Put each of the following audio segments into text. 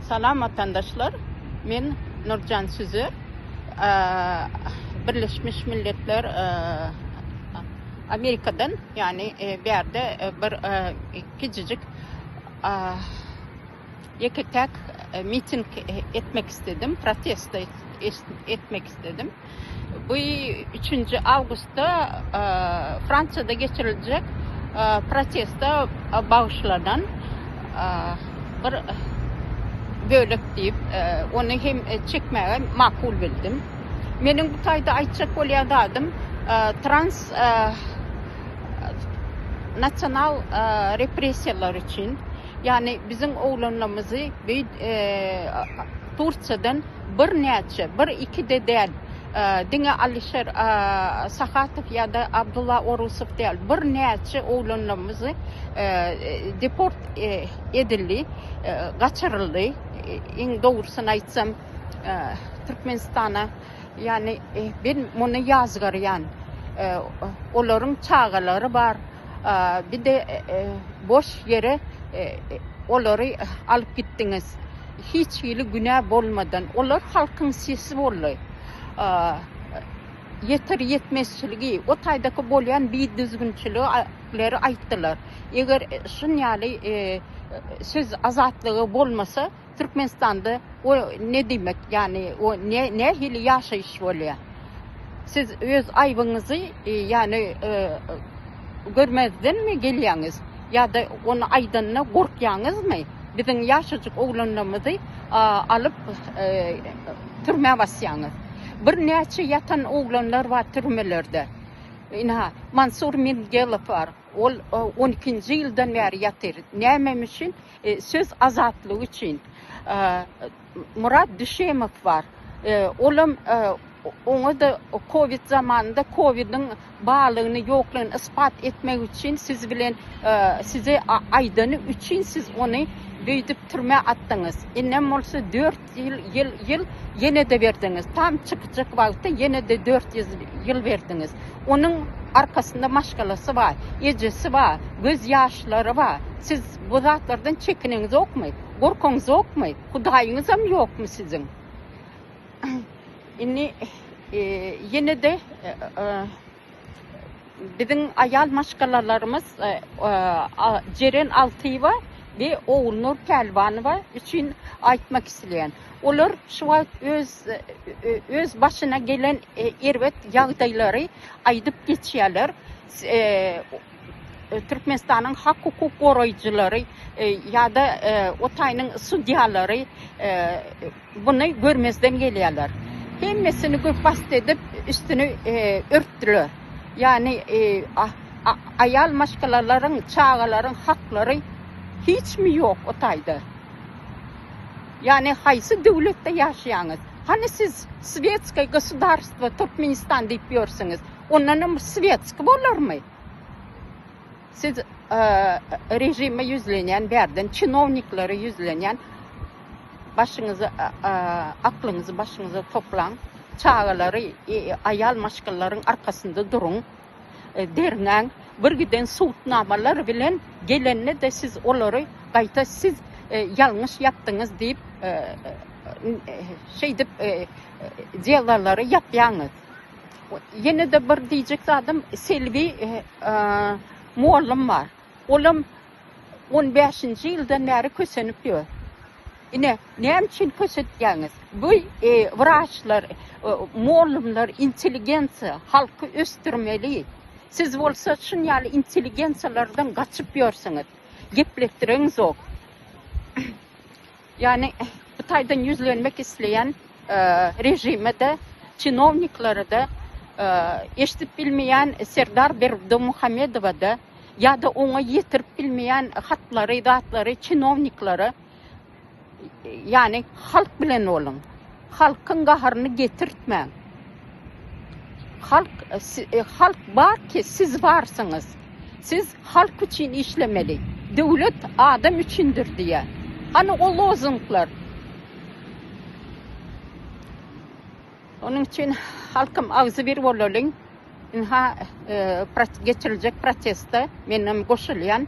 Salam vatandaşlar. Men Nurcan Süzür. Birleşmiş Milletler Amerika'dan yani bir yerde bir küçücük tek miting etmek istedim. Protesto etmek istedim. Bu 3. Ağustos'ta Fransa'da geçirilecek protesto bağışlanan bir bölük deyip onu hem çekmeye makul bildim. Menin bu tayda aytacak bolýardadım trans nasyonal represiyalar için, yani bizim oğlanlarımızı Turkiyadan bir iki de değil, Dine Alişer Sahatov ya da Abdullah Orusov değil, bir neçe oğlanlarımızı deport edildi, kaçırıldı. En doğrusunu aytsam Türkmenistan'a, yani ben bunu yazgırayan onların çağaları var. Bir de boş yere onları alıp gittiniz. Hiç yılı günah olmadan. Onlar halkın sesi oldu. Yeter yetmezçiliği, o taydaki bolyan bir düzgünçülüğü ayttılar. Eğer şunyali söz azatlığı olmasa Türkmenistan'da o ne demek, yani o ne hili yaşayış oluyor. Siz öz ayvınızı yani görmezden mi geliyorsunuz ya da onu aydınına korkuyorsunuz mı? Bizim yaşayacak oğlanlarımızı alıp türmeye basıyorsunuz. Bir neçe yatan oğlanlar var türmelerde. Mansur Mingelov var. O 12. yıldan beri yatır. Neyem için? Söz azatlığı için. Murat Düşemov var. Oğlum onu da Covid zamanında Covid'in bağlılığını, yokluğunu ispat etmek için siz bilen size aydını için siz onu büyüdüp türmeye attınız. İnnem olsa 4 yıl yine de verdiniz. Tam çıkacak vakitte yine de 400 yıl verdiniz. Onun arkasında maşgalası var, ecesi var, göz yaşları var. Siz bu zatlardan çekininiz yok mu? Korkunuz yok mu? Kudayınız mı yok mu sizin? Yine de bizim ayal maşgalalarımız Ceren Altıva ve Oğulnur Pelvanova için aytmak isteyen. Onlar şu an öz başına gelen ervet yağdayları aydıp geçiyorlar. Türkmenistan'ın hak hukuk koruyucuları ya da o tayının sudyaları bunu görmezden geliyorlar. Hemmesini göpast edip üstünü örttüler. Yani ayal maşgalaların, çağaların hakları hiç mi yok o tayda? Yani haysı devlette yaşayanız. Hani siz Svetskaya государство Türkmenistan deyip diyorsunuz. Onların Svetsk olur mu? Siz rejime yüzlenen, berden, çinovnikleri yüzlenen, başınızı, aklınızı başınıza toplan, çağaları, ayal maşgalaların arkasında durun, dernen, bir giden sultnamalar bilen gelenine de siz onları gayta siz yanlış yaptınız deyip cezaları yapıyorsunuz. Yine de bir diyecek adam Selvi muallim var. Oğlum 15. yıldan beri kösenip diyor. Ne için köseteceğiniz? Bu vraçlar, muallimler, inteligensiya, halkı östürmeli. Siz olsa şunyalı inteligensiyalardan kaçıp diyorsunuz. Geplettiriniz yok. Yani bu taydan yüzlenmek isteyen rejime de, çinovnikları da, eşitip bilmeyen Serdar Berdimuhamedova da ya da ona yetirip bilmeyen hatları, idatları, çinovnikları, yani halk bilen olun. Halkın qaharını getirtmeyin. Halk var ki siz varsınız. Siz halk için işlemeli. Devlet adam içindir diye. Hani o lozunglar. Onun için halkım ağzı bir olalım. Geçirilecek protesta benim koşulayan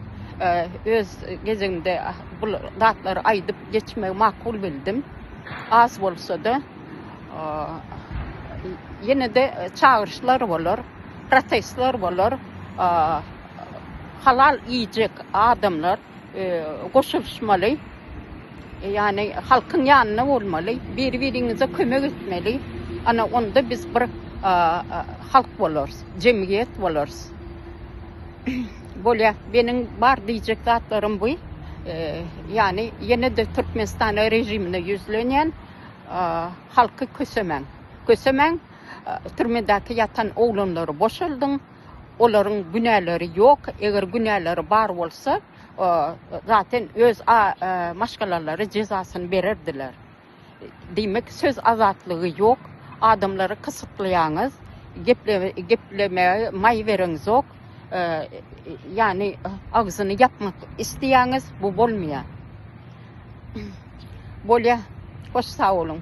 öz gezeginde bu zatları aydıp geçmeyi makul bildim. Az bolsa da yine de çağrışlar olur, protestler olur. Halal yiyecek adamlar koşuluşmalı. Yani halkın yanına olmalı. Birbirinize kömek etmeli. Ana onda biz bir halk oluruz, cemiyet oluruz. Böyle benim var diyecek zatlarım bu. Yani yine de Türkmenistan rejimine yüzlenen halkı kösemen, türmedeki yatan oğlanları boşaldın. Onların günahları yok. Eğer günahları var olsa zaten öz maşgalaları cezasını verirdiler. Demek söz azatlığı yok. Adamları kısıtlayanız, geplemeye may veriniz yok. Yani ağzını yapmak isteyeniz bu olmuyor. Böyle hoş sağ olun.